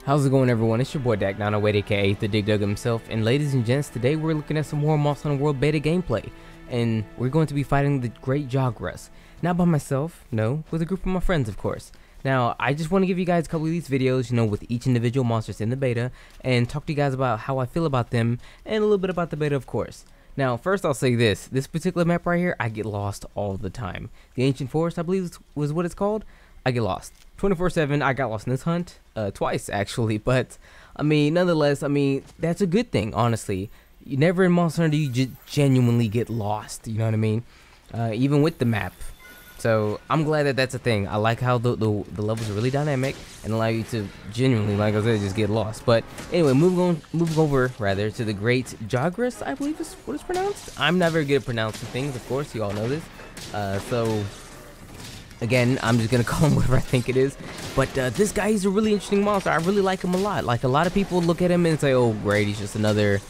How's it going, everyone? It's your boy Dak908, aka the Dig Dug himself, and ladies and gents, today we're looking at some more Monster Hunter World beta gameplay, and we're going to be fighting the great Jagras. Not by myself, no, with a group of my friends, of course. Now, I just want to give you guys a couple of these videos, with each individual monsters in the beta, and talk to you guys about how I feel about them, and a little bit about the beta, of course. Now, first I'll say this particular map right here, I get lost all the time. The Ancient Forest, I believe was what it's called. I get lost 24/7. I got lost in this hunt twice actually, but I mean, nonetheless, I mean, that's a good thing, honestly. You never in Monster Hunter do you just genuinely get lost, you know what I mean? Even with the map. So I'm glad that that's a thing. I like how the levels are really dynamic and allow you to genuinely, like I said, just get lost. But anyway, moving over rather to the great Jagras, I believe is what it's pronounced. I'm not very good at pronouncing things, of course, you all know this. So again, I'm just gonna call him whatever I think it is. But this guy, he's a really interesting monster. I really like him a lot. Like, a lot of people look at him and say, oh great, he's just another,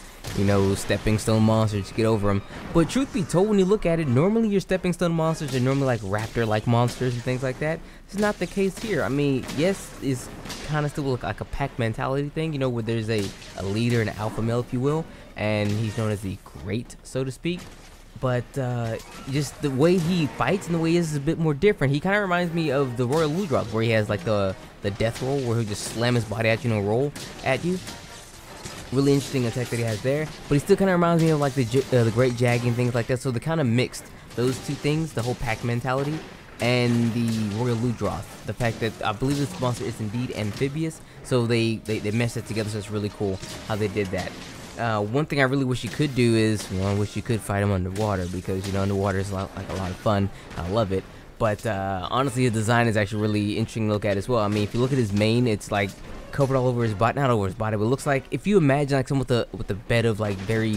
stepping stone monster to get over him. But truth be told, when you look at it, normally your stepping stone monsters are normally like raptor-like monsters and things like that. It's not the case here. I mean, yes, it's kind of still like a pack mentality thing, where there's a leader and an alpha male, if you will, and he's known as the great, so to speak. But just the way he fights and the way he is a bit more different. He kind of reminds me of the Royal Ludroth, where he has like the death roll, where he'll just slam his body at you and roll at you. Really interesting attack that he has there. But he still kind of reminds me of like the Great Jag and things like that. So they kind of mixed those two things, the whole pack mentality and the Royal Ludroth. The fact that I believe this monster is indeed amphibious, so they meshed it together. So it's really cool how they did that. One thing I really wish you could do is, I wish you could fight him underwater, because underwater is like a lot of fun. I love it. But honestly, his design is actually really interesting to look at as well. I mean, if you look at his mane, it's like covered all over his body, not over his body, but it looks like, if you imagine like someone with a bed of like very,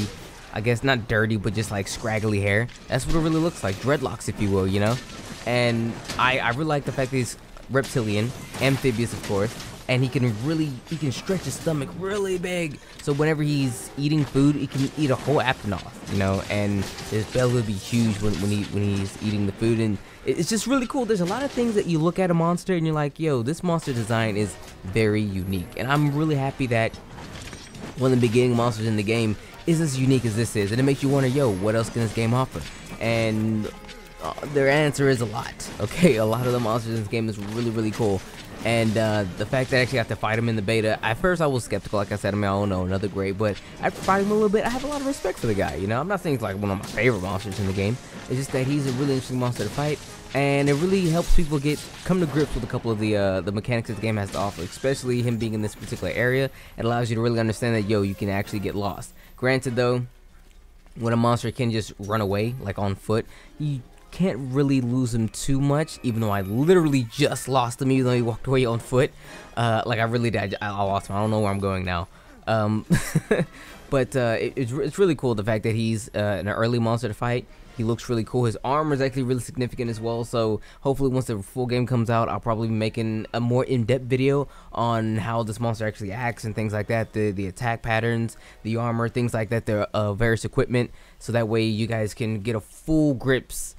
I guess not dirty, but just like scraggly hair. That's what it really looks like, dreadlocks, if you will, And I really like the fact that he's reptilian, amphibious, of course. And he can stretch his stomach really big, so whenever he's eating food, he can eat a whole Aptonoth, and his belly will be huge when he's eating the food, and it's just really cool. There's a lot of things that you look at a monster and you're like, yo, this monster design is very unique, and I'm really happy that one of the beginning monsters in the game is as unique as this is, and it makes you wonder, yo, what else can this game offer? And their answer is a lot. Okay, a lot of the monsters in this game is really cool. And the fact that I actually have to fight him in the beta, at first I was skeptical, like I said. I mean, I don't know, another great, but after fighting him a little bit, I have a lot of respect for the guy, I'm not saying he's like one of my favorite monsters in the game. It's just that he's a really interesting monster to fight, and it really helps people come to grips with a couple of the mechanics that the game has to offer, especially him being in this particular area. It allows you to really understand that, yo, you can actually get lost. Granted, though, when a monster can just run away, like on foot, you can't really lose him too much, even though I literally just lost him, even though he walked away on foot. Like, I really did. I lost him. I don't know where I'm going now. But it's really cool, the fact that he's an early monster to fight. He looks really cool. His armor is actually really significant as well, so hopefully once the full game comes out, I'll probably be making a more in-depth video on how this monster actually acts and things like that, the attack patterns, the armor, things like that, the various equipment, so that way you guys can get a full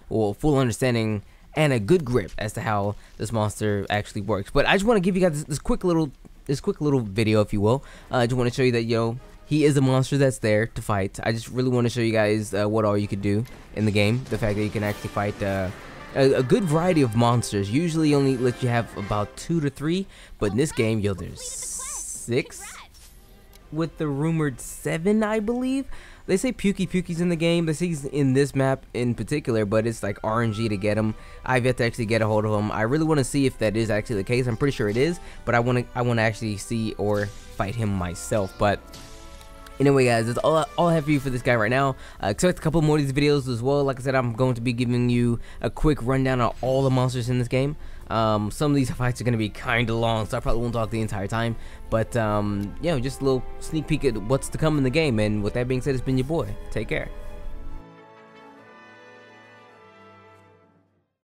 full understanding and a good grip as to how this monster actually works. But I just want to give you guys this quick little video, if you will. I just want to show you that, he is a monster that's there to fight. I just really want to show you guys what all you could do in the game. The fact that you can actually fight a good variety of monsters. Usually only let you have about 2 to 3, but in this game, there's 6, with the rumored 7, I believe. They say Pukey's in the game. They say he's in this map in particular, but it's like RNG to get him. I've yet to actually get a hold of him. I really want to see if that is actually the case. I'm pretty sure it is, but I want to actually see or fight him myself. But anyway, guys, that's all I have for you for this guy right now. Expect a couple more of these videos as well. Like I said, I'm going to be giving you a quick rundown on all the monsters in this game. Some of these fights are going to be kind of long, so I probably won't talk the entire time. But, just a little sneak peek at what's to come in the game. And with that being said, it's been your boy. Take care.